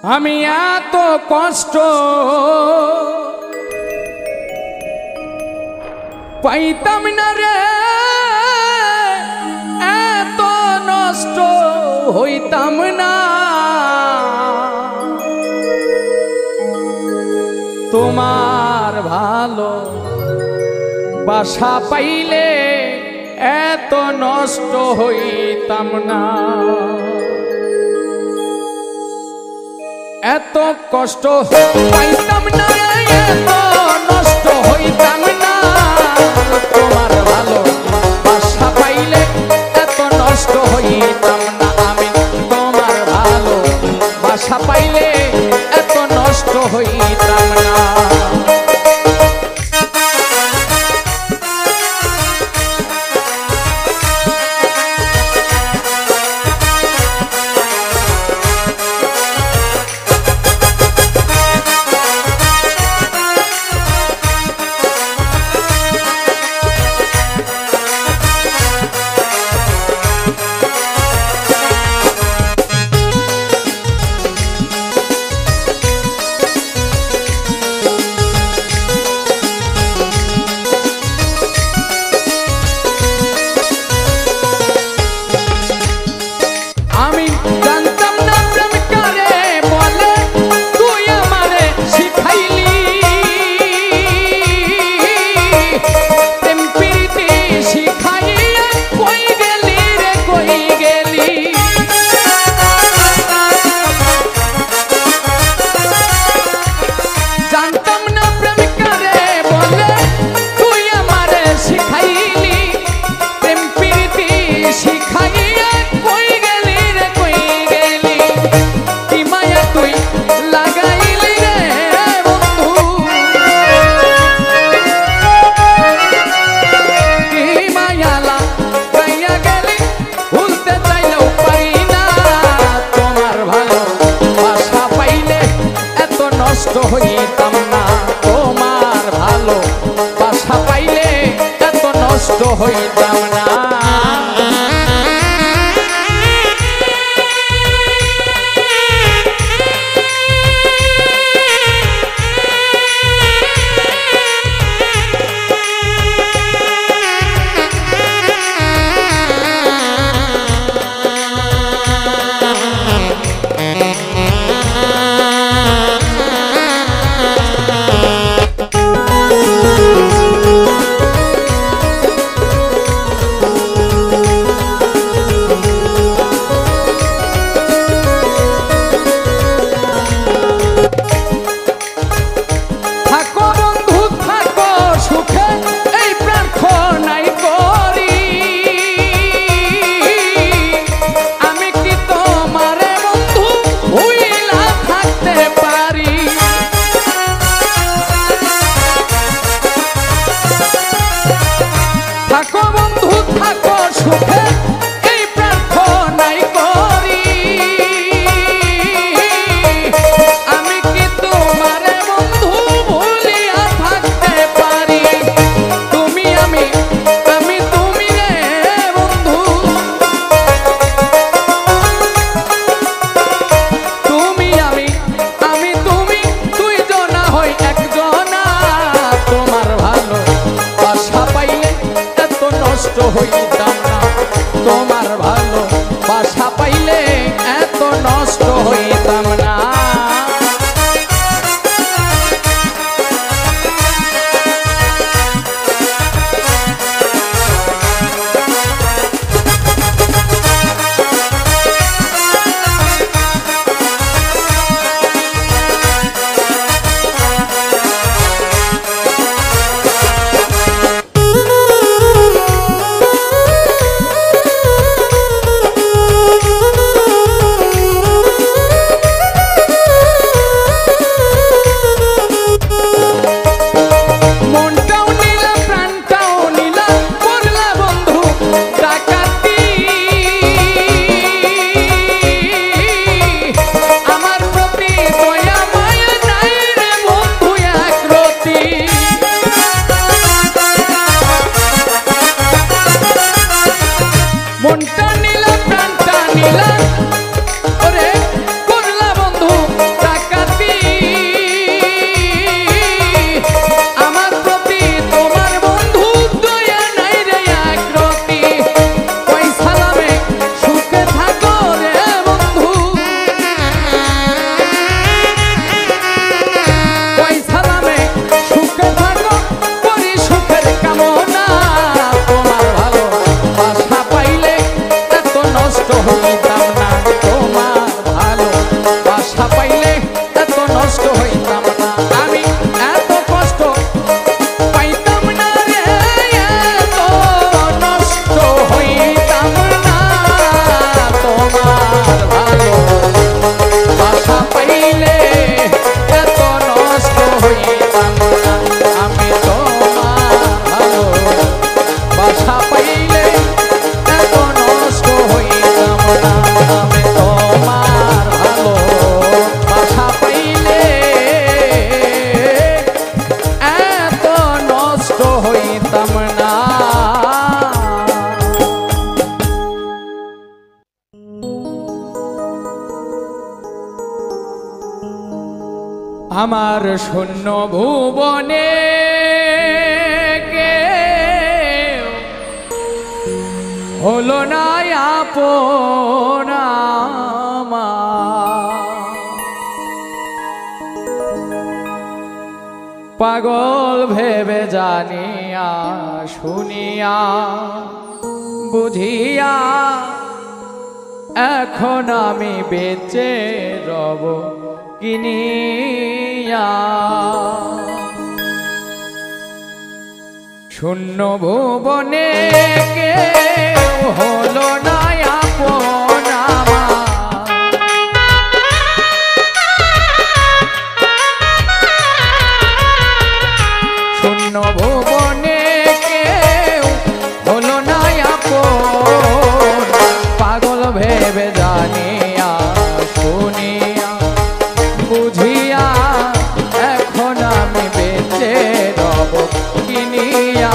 আমি এত কষ্ট পাইতাম না রে, এত নষ্ট হইতাম না। তোমার ভালো বাসা পাইলে এত নষ্ট হইতাম না। এত কষ্ট পাইতাম না রে, এত নষ্ট হইতাম না। তোমার ভালো বাসা পাইলে এত নষ্ট হইতাম না। আমি তোমার ভালো বাসা পাইলে এত নষ্ট হইতাম না। হইতাম না, তোমার ভালো বাসা পাইলে এত নষ্ট হইতাম না। হইতাম না, তোমার ভালো বাসা পাইলে এত নষ্ট হইতাম না। মনটা নিলা প্রাণটা নিলা, ওরে করলা বন্ধু আমার শূন্য ভুবনে কেউ হলো না আপন আমার। পাগল ভেবে জানিয়া শুনিয়া বুঝিয়া এখন আমি বেঁচে রব কিনিয়া। শূন্য ভুবনে কেউ হলো না আপন আমার। শূন্য ভুবনে কেউ হলো না আপন। পাগল ভেবে জানিয়া শুনিয়া বুঝিয়া এখন আমি বেঁচে রব কিনিয়া।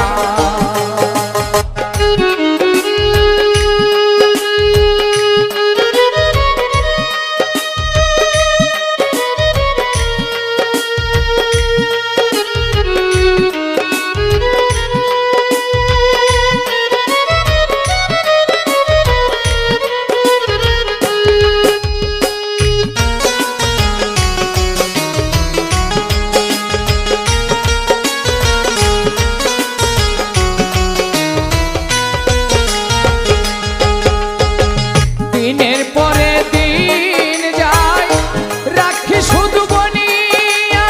দিনের পরে দিন যায় রাখি শুধু বনিয়া।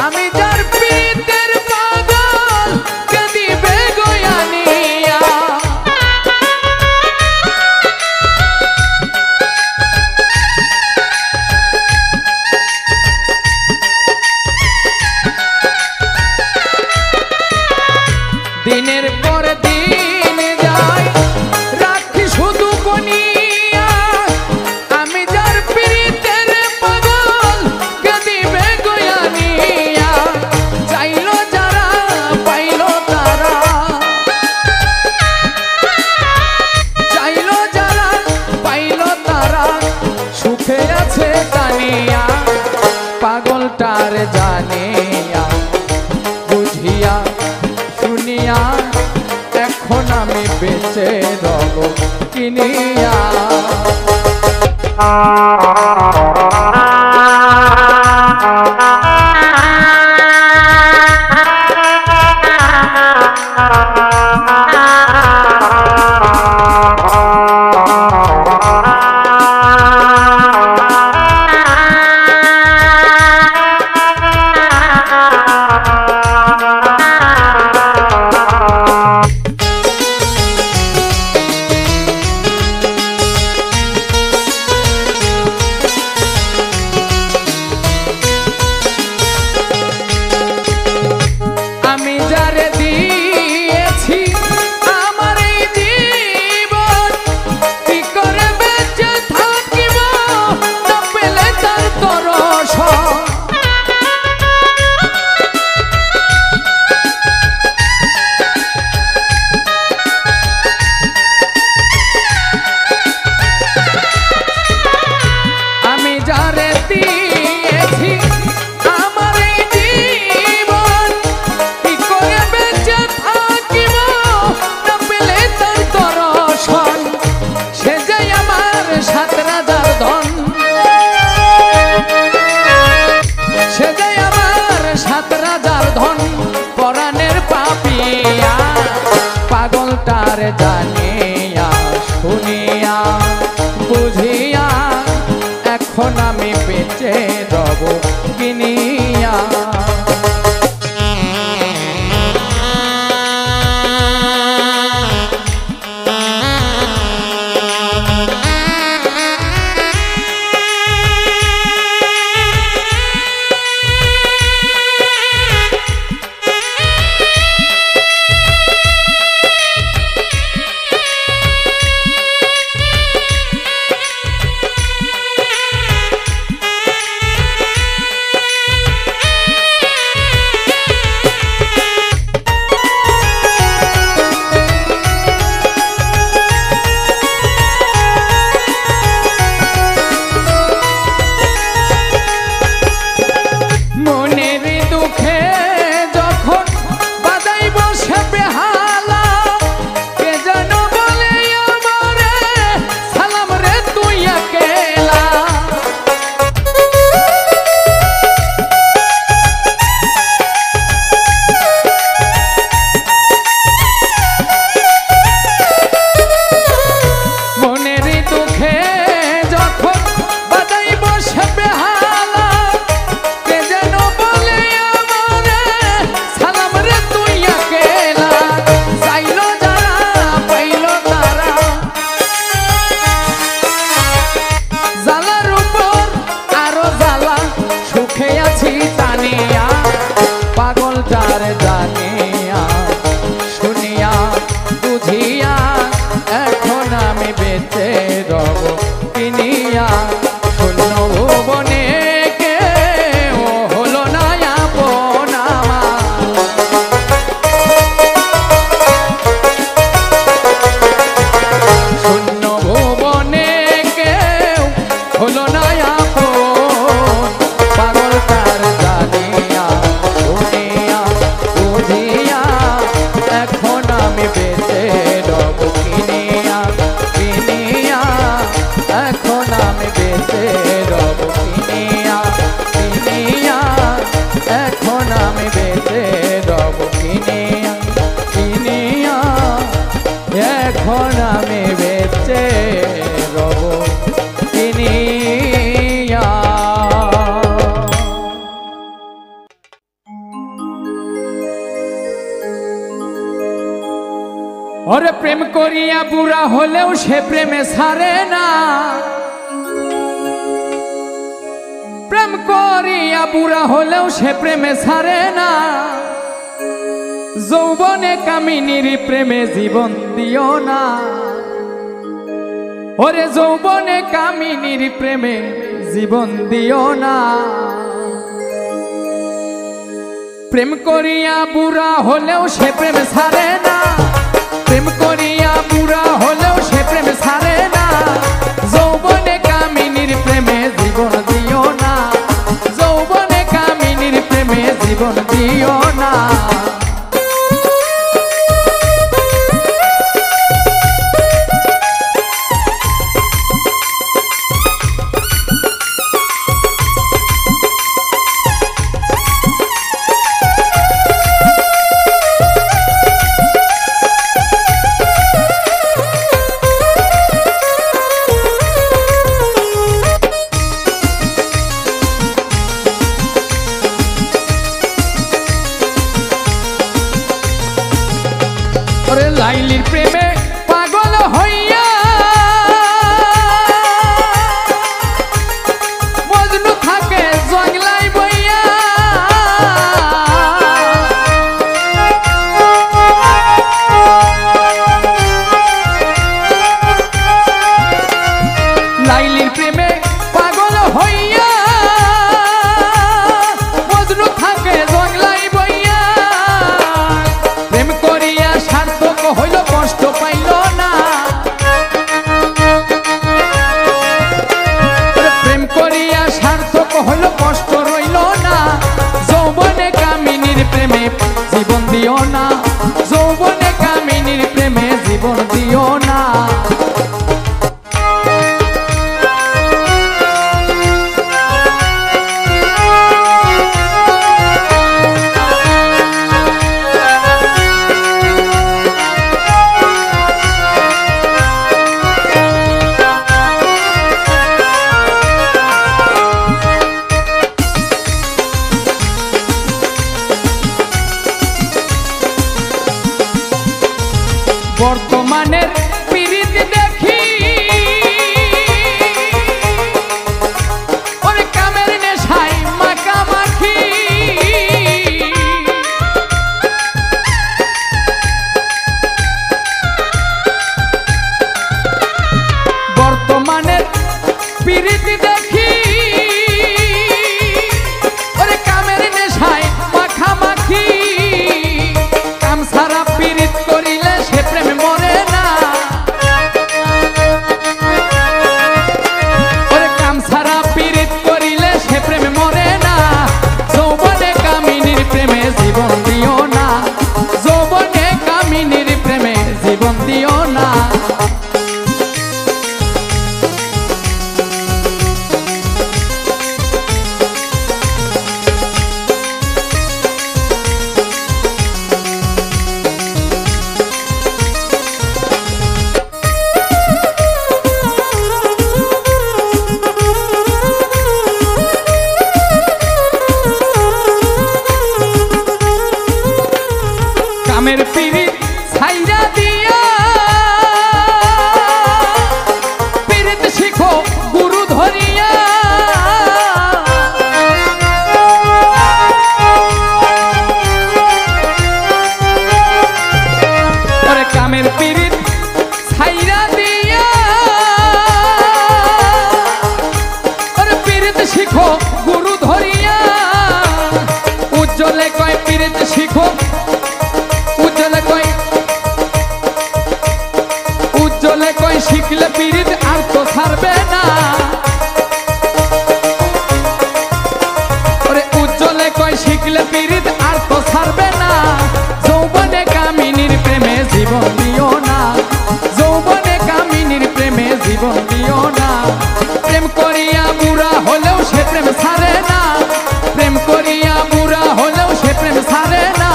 আমি যার প্রীতের পাগল কাঁদিবে গয়ানিয়া। দিনের পরে দিন যায় রাখি শুধু বনিয়া। আমি যার প্রীতের পাগল কাঁদিবে গয়ানিয়া। চাইলো যারা পাইলো তারা, চাইলো যারা পাইলো তারা সুখে আছে টানিয়া। পাগলটার জানিয়া বুঝিয়া শুনিয়া এখন আমি বেঁচে রব কিনিয়া। আমি যারে দিয়েছি আমার এই জীবন, কি করে বেঁচে থাকিব না পেলে তার দর্শন। আমি যারে দিয়েছি আমার এই জীবন, কি করে বেঁচে থাকিব না পেলে তার দর্শন। সে যে আমার সাত রাজার ধন, সে যে আমার সাত রাজার ধন। পরাণের পাপিয়া পাগলটার জানিয়া শুনিয়া বুঝিয়া এখন আমি বেঁচে রব কিনিয়া। আমি বেঁচে রব কিনিয়া শূন্য ভুবনে কেউ হলো না আপন আমার। শূন্য ভুবনে কেউ হলো না আপন, পাগল তার জানিয়া শুনিয়া বুঝিয়া এখন আমি বেঁচে রব কিনিয়া কিনিয়া, এখন আমি বেঁচে রব কিনিয়া কিনিয়া, এখন আমি বেঁচে রব কিনিয়া কিনিয়া, এখন আমি বেঁচে রব কিনিয়া। ওরে প্রেম করিয়া বুড়া হলেও সে প্রেমে ছাড়ে না, প্রেম করিয়া বুড়া হলেও সে প্রেমে ছাড়ে না, যৌবনে কামিনীর প্রেমে জীবন দিও না। ওরে যৌবনে কামিনীর প্রেমে জীবন দিও না। প্রেম করিয়া বুড়া হলেও সে প্রেম ছাড়ে না, প্রেম করিয়া বুড়া হলেও সে প্রেম ছাড়ে না, যৌবনে কামিনীর প্রেমে জীবন দিও না, যৌবনে কামিনীর প্রেমে জীবন দিও না। লাইলির প্রেমে পাগল হইয়া মজনু থাকে জংলাই বইয়া, লাইলির প্রেমে পাগল হইয়া মজনু থাকে জংলাই বইয়া, প্রেম করিয়া সার্থক হইল কষ্ট পাইল না, প্রেম করিয়া সার্থক হইল কষ্ট রইল না, যৌবনে কামিনীর প্রেমে জীবন দিও না, যৌবনে কামিনীর প্রেমে জীবন দিও না। বর্তমানের পীড়িত দেখি ওরে কামের নেশায় মাখামাখি, বর্তমানের পীড়িত দেখি ওরে কামের নেশায় মাখামাখি, কাম ছাড়া পীড়িত করিলে সে প্রেমে মরে না, ওরে কাম ছাড়া পীড়িত করিলে সে প্রেমে মরে না, যৌবনে কামিনীর প্রেমে জীবন দিও না, যৌবনে কামিনীর প্রেমে জীবন দিও না। শিখলে পিরিত আর তো ছাড়বে না। ওরে উজ্জ্বলে কয় শিখলে পিরিত আর তো ছাড়বে না। যৌবনে কামিনীর প্রেমে জীবন দিও না, যৌবনে কামিনীর প্রেমে জীবন দিও না। প্রেম করিয়া বুড়া হলেও সে প্রেম ছাড়ে না, প্রেম করিয়া বুড়া হলেও সে প্রেম ছাড়ে না।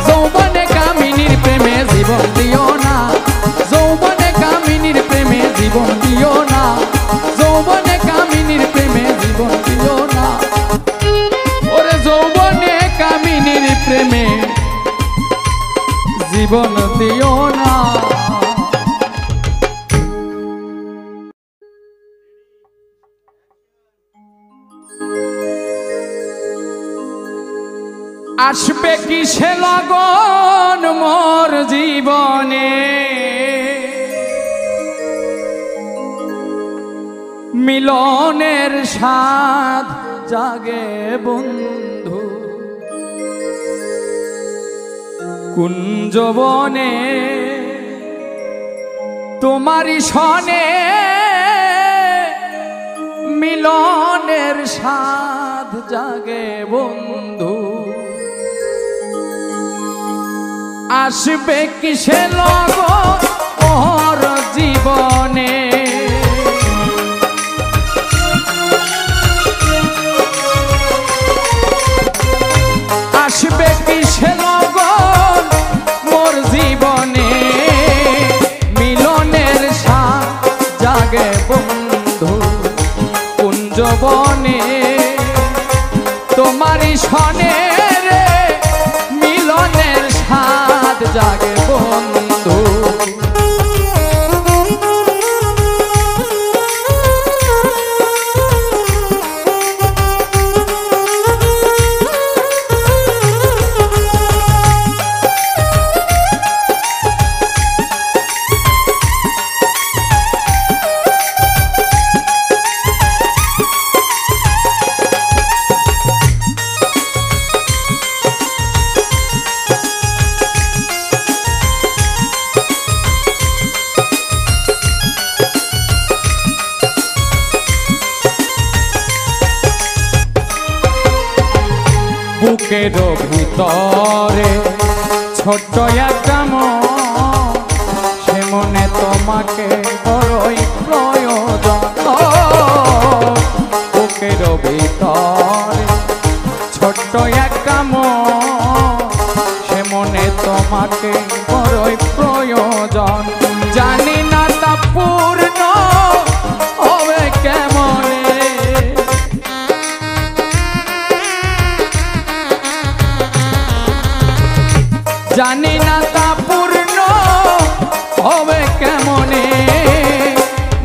যৌবনে কামিনীর প্রেমে জীবন দিও না, যৌবনে কামিনীর প্রেমে জীবন দিও না, যৌবনে কামিনীর প্রেমে জীবন দিও না। ওরে যৌবনে কামিনীর প্রেমে জীবন দিও না। আসবে কিসে লগন মোর জীবনে, মিলনের স্বাদ জাগে বন্ধু কুঞ্জবনে। তোমারই সনে মিলনের স্বাদ জাগে বন্ধু। আসবে কিসে লগন মোর জীবনে, আসবে কিসে লগন মোর জীবনে, মিলনের স্বাদ জাগে বন্ধু কুঞ্জবনে। তোমারই সনে রে মিলনের স্বাদ জাগে বন্ধু। বুকের ভিতরে ছোট্ট একটা মন, সে মনে তোমাকে বড়ই প্রয়োজন। বুকের ভিতরে ছোট্ট একটা মন, সে মনে তোমাকে বড়ই প্রয়োজন। জানি না তা পূর্ণ হবে কেমনে, জানি না তা পূর্ণ হবে কেমনে।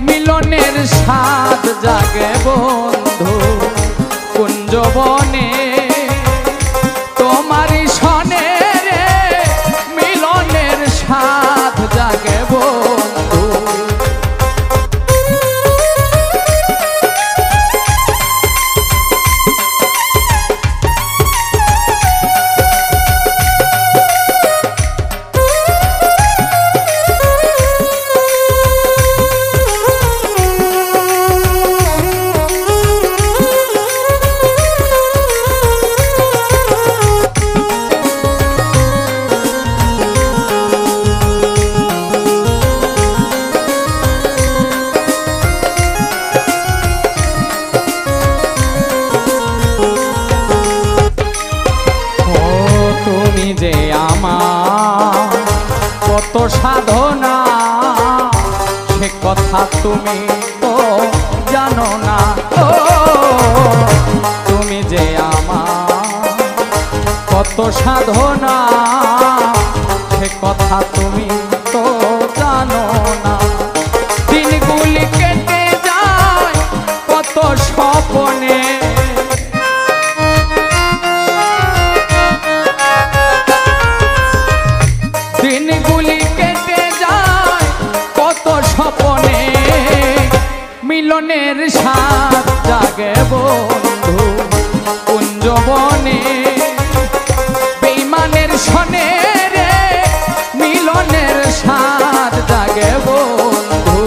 মিলনের স্বাদ জাগে বন্ধু কুঞ্জবনে। তোমারই সনে রে মিলনের স্বাদ জাগে বন্ধু। কত সাধনা সে কথা তুমি তো জানো না। তুমি যে আমার কত সাধনা সে কথা তুমি তো জানো না। দিনগুলি কেটে যায় কত স্বপ্নে, দিনগুলি কেটে যায় কত স্বপ্নে। মিলনের স্বাদ জাগে বন্ধু কুঞ্জবনে। বেঈমানের সনে রে মিলনের স্বাদ জাগে বন্ধু।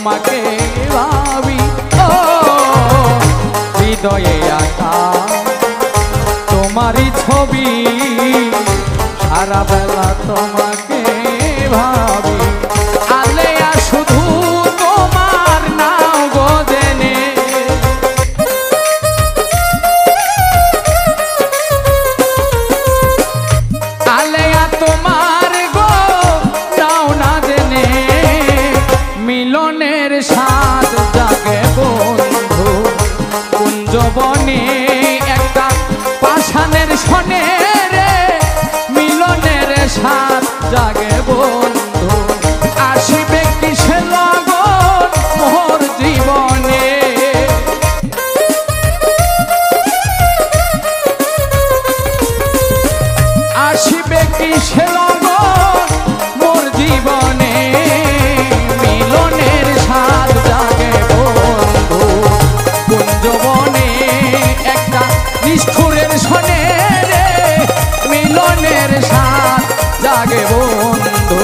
তোমাকে ভাবি ও হৃদয়ে আঁকা তোমারই ছবি সারা বেলা তোমাকে ভাবি আলেয়া শুধু তোমার নাও গো জেনে আলেয়া তোমার গো নাও না জেনে মিলনের স্বাদ জাগে বন্ধু কুঞ্জবনে একটা পাষাণের শনে রে মিলনের স্বাদ জাগে বন্ধু আসিবে কিসে লগন মোর জীবনে আসিবে কিসে লগন মোর জীবনে মিলনের স্বাদ জাগে বন্ধু কুঞ্জবনে একটা নিষ্ঠুরের শনে রে মিলনের স্বাদ জাগে বন্ধু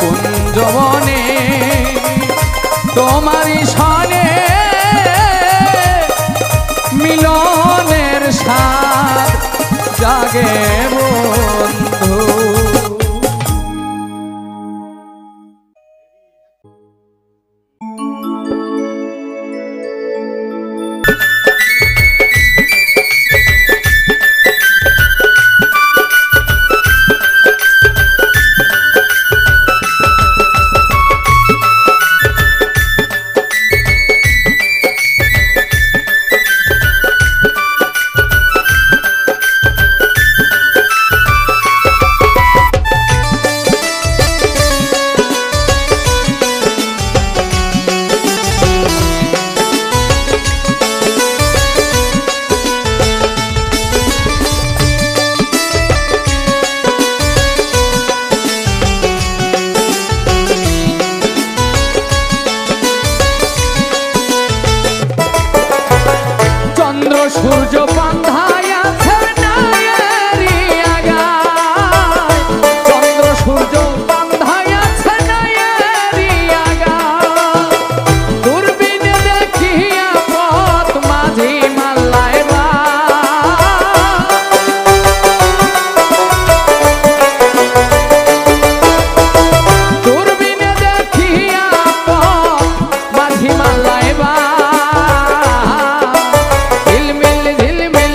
কুঞ্জবনে তোমারই শনে মিলনের স্বাদ জাগে বন্ধু সূর্য বান্ধায় আছে নায়েরি আগায় চন্দ্র সূর্য বান্ধায় আছে নায়েরি আগায় দূরবীনে দেখিয়া পথ মাঝি মাল্লায় বা দূরবীনে দেখিয়া পথ মাঝি মাল্লায় বা ঝিলমিল ঝিলমিল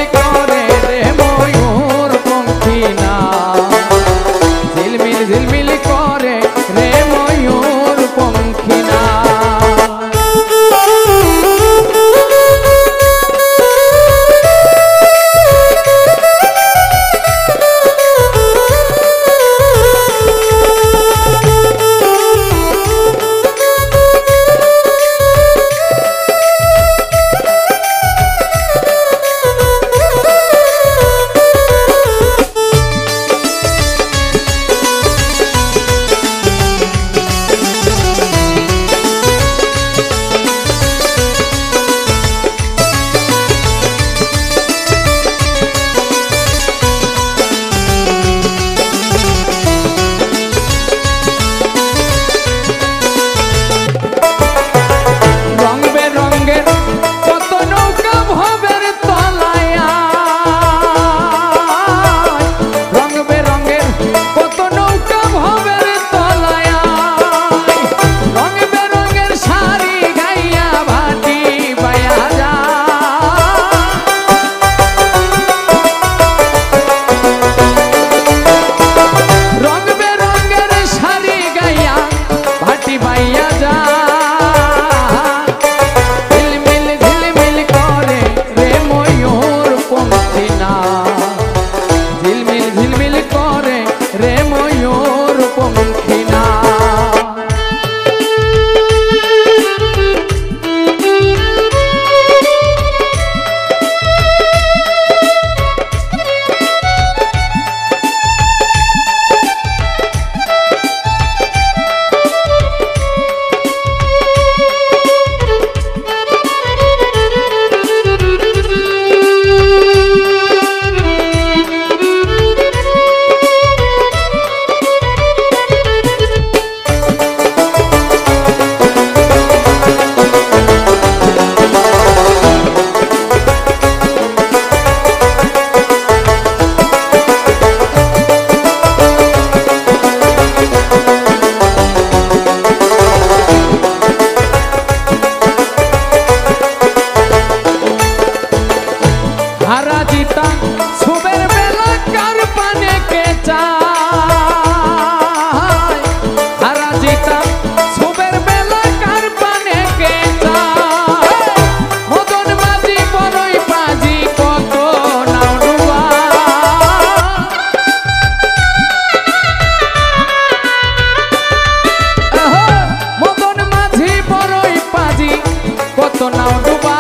নাও ডুবা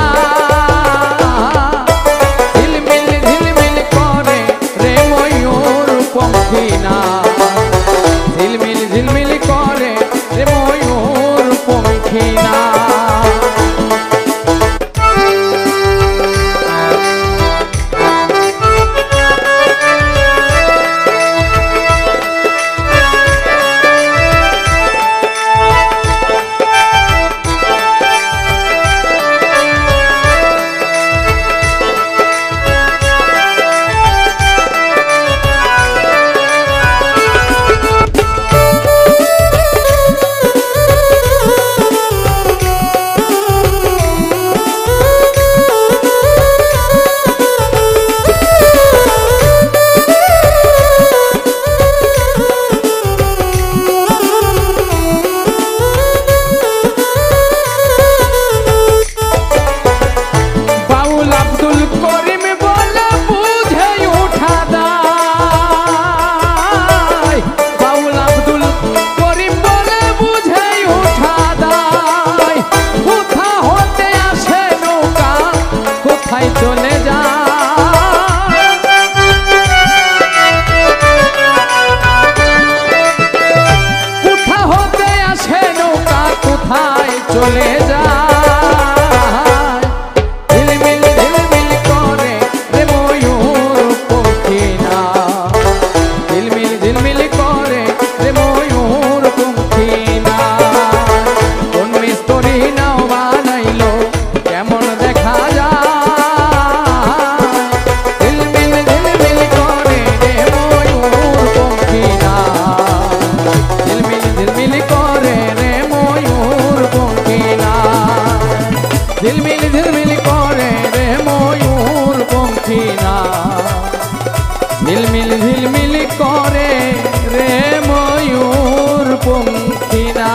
ঝিলমিল ঝিলমিল করে রে ময়ূর পঙ্খী না ঝিলমিল ঝিলমিল করে রে ময়ূর পঙ্খী না চলে যা কোথা হতে আসে নৌকা কোথায় চলে যা ঝিলমিল ঝিলমিল করে রে ময়ূর পঙ্খী না ঝিলমিল ঝিলমিল করে রে ময়ূর পঙ্খী না কোন মিস্ত্রি নাও বানাইলো কেমন দেখা যায় ঝিলমিল ঝিলমিল করে রে ময়ূর পঙ্খী না ঝিলমিল ঝিলমিল করে রে ময়ূর পঙ্খী না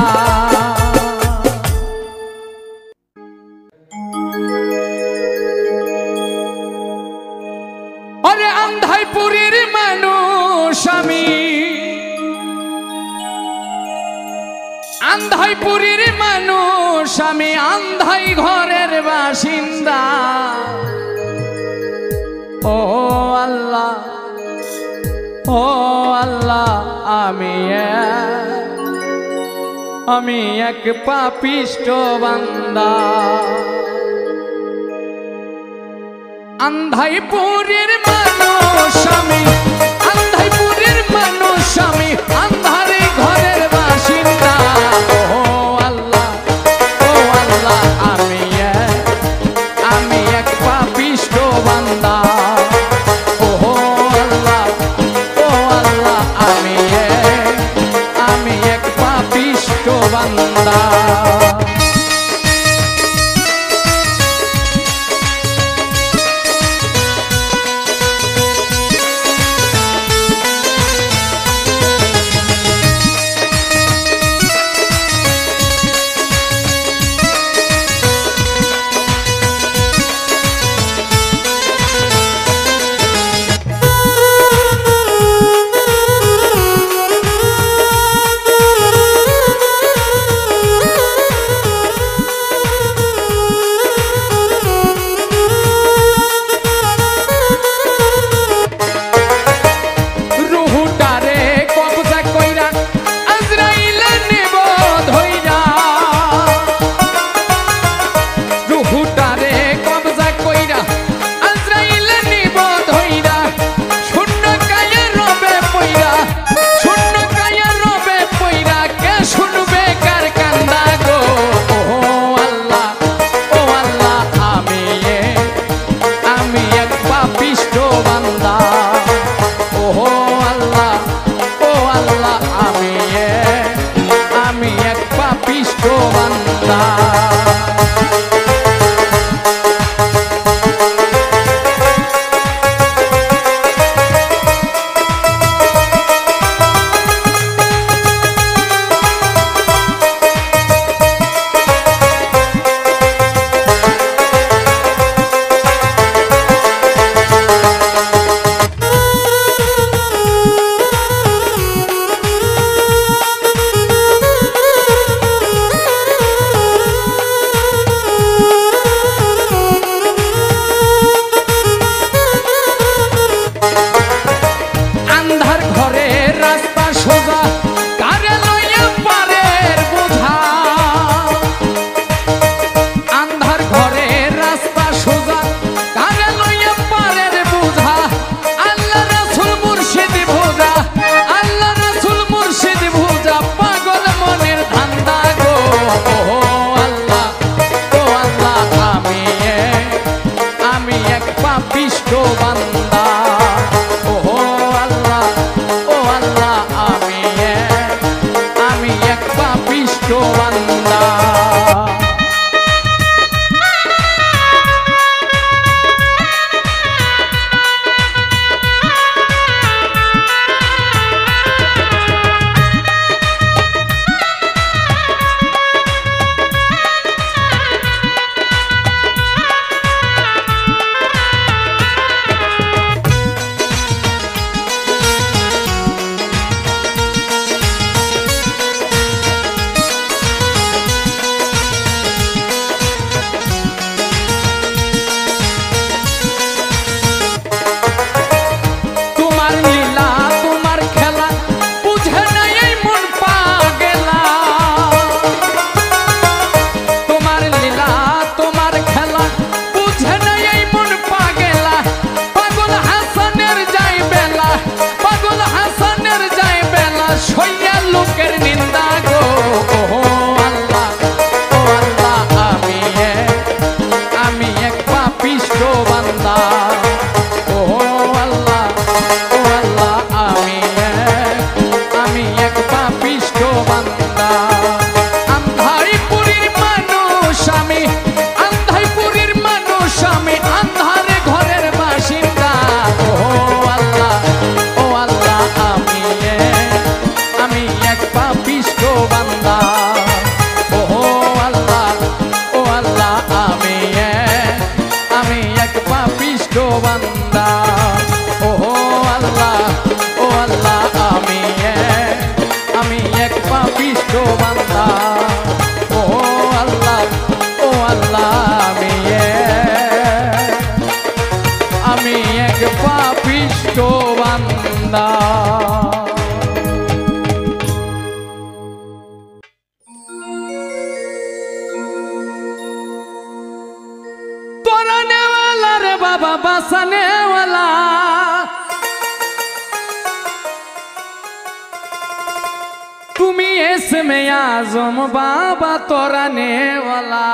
আরে আন্ধাইপুরের মানুষ আমি আন্ধাইপুরের মানুষ আমি আন্ধাই ঘরের বাসিন্দা ও আল্লাহ আমি এক পাপিষ্ঠ বান্দা আন্ধাইপুরের মানুষ আমি আন্ধাইপুরের মানুষ আমি আন্ধারে ঘরের বাসিন্দা ও আল্লাহ আমি এক পাপিষ্ঠ বান্দা ও আল্লাহ আমি এক পাপিষ্ঠ বান্দা বান্দা। ও আল্লাহ, ও আল্লাহ, আমি এক পাপিষ্ঠ বান্দা। লোকের নিন্দা গো। ও আল্লাহ, ও আল্লাহ, আমি এক পাপিষ্ঠ বান্দা। ও আল্লাহ, ও আল্লাহ, আমি এক পাপিষ্ঠ বান্দা। আন্ধাইপুরীর মানুষ আমি, আন্ধাইপুরীর মানুষ আমি, আন্ধারে ঘরের বাসিন্দা। ও আল্লাহ, ও আল্লাহ, আমি এক পাপিষ্ঠ বান্দা। ও আল্লাহ, ও আল্লাহ, আমি এক পাপিষ্ঠ বান্দা। ও আল্লাহ, ও আল্লাহ, আমি এক পাপিষ্ঠ বান্দা। ও আল্লাহ, ও আল্লাহ, আমি এক পাপিষ্ঠ বান্দা। बाबा बसाने वाला तुमी इसमें आज़म बाबा तोराने वाला।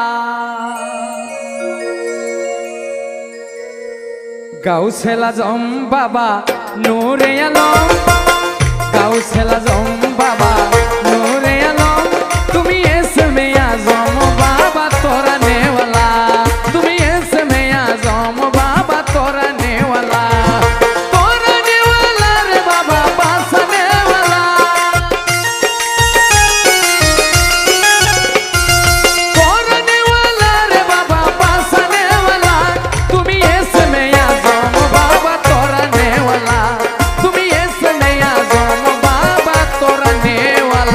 गाउसल आज़म बाबा नूरे आलम, गाउसल आज़म बाबा नूरे आलम, तुमी इसमें आज़म बाबा तोराने वाला। तुमी इसमें आज़म बाबा तोराने वाला, तोराने वाला रे बाबा बसाने वाला, तोराने वाला रे बाबा बसाने वाला। तुमी इसमें आज़म बाबा तोराने वाला, तुमी इसमें आज़म बाबा तोराने वाला।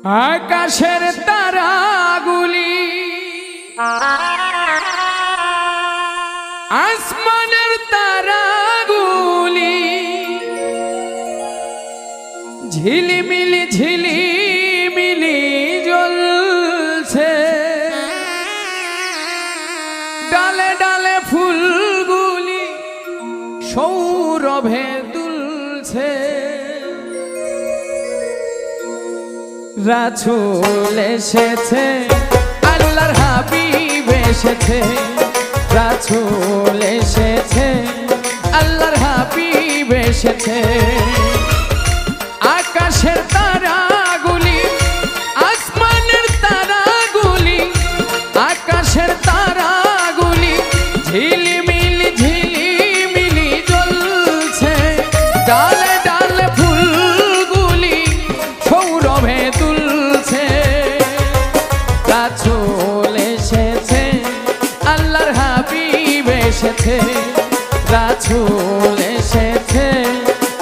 আকাশের তারাগুলি আসমানের তারাগুলি ঝিলিমিলি ঝিলিমিলি জ্বলছে, ডালে ডালে ফুলগুলি সৌরভে দুলছে। রাসূল এসেছে, আল্লাহর হাবিব এসেছে, রাসূল এসেছে, আল্লাহর হাবিব এসেছে। আকাশের তারাগুলি আসমানের তারাগুলি, আকাশের তারাগুলি ঝিলিমিলি ঝিলিমিলি জ্বলছে, ডালে ডালে ফুলগুলি সৌরভে তুলছে। রাসূল এসেছে, আল্লাহর হাবিব এসেছে, রাসূল এসেছে,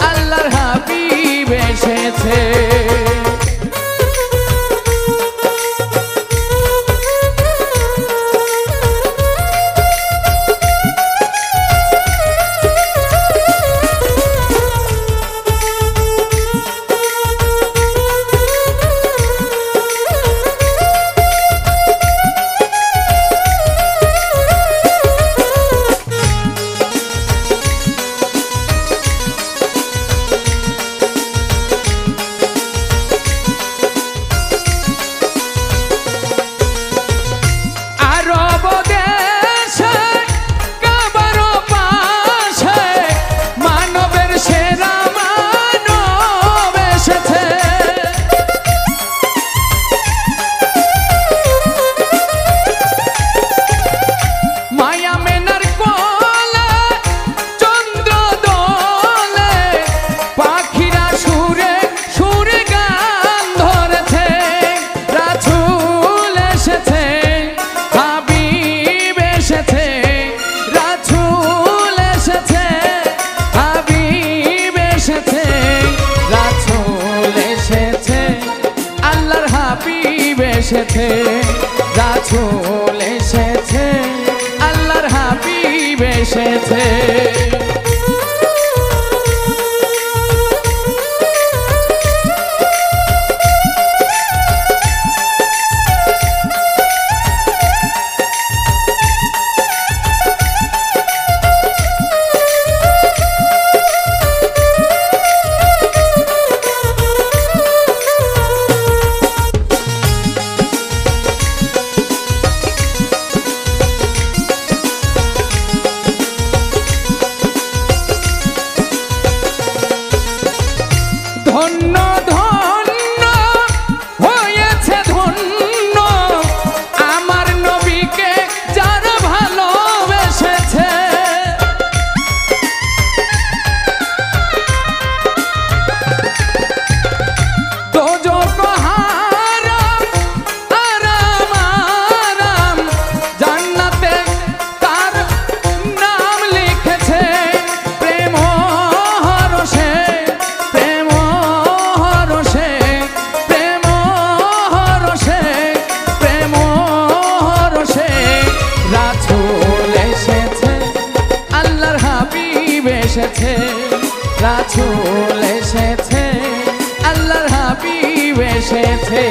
আল্লাহর হাবিব এসেছে। এসেছে, রাসূল এসেছে, আল্লাহর হাবিব এসেছে। ধন্য ধন্য হয়েছে ধন্য আমার নবীকে যারা ভালোবেসেছে। দোজখ হারাম আরাম আরাম, জান্নাতে তার নাম লিখেছে। প্রেম হরষে প্রেম হরষে প্রেম হরষে প্রেম হরষে রাসূল এসেছে, আল্লাহর হাবিব এসেছে, রাসূল এসেছে, আল্লাহর হাবিব এসেছে।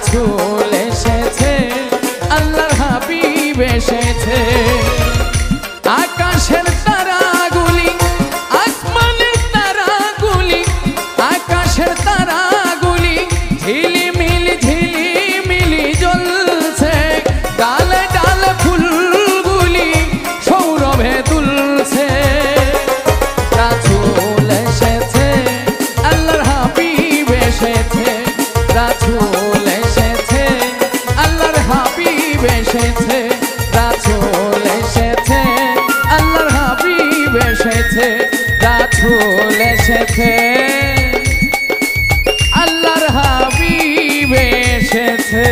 রাসূল এসেছে আল্লাহর হাবিব এসেছে আকাশের তারাগুলি আসমানের তারাগুলি আকাশের তারাগুলি ঝিলিমিলি জ্বলছে ডালে ডালে ফুলগুলি সৌরভে দুলছে রাসূল এসেছে আল্লাহর হাবিব এসেছে রাসূল এসেছে আল্লাহর হাবিব এসেছে রাসূল এসেছে আল্লাহর হাবিব এসেছে রাসূল এসেছে আল্লাহর হাবিব এসেছে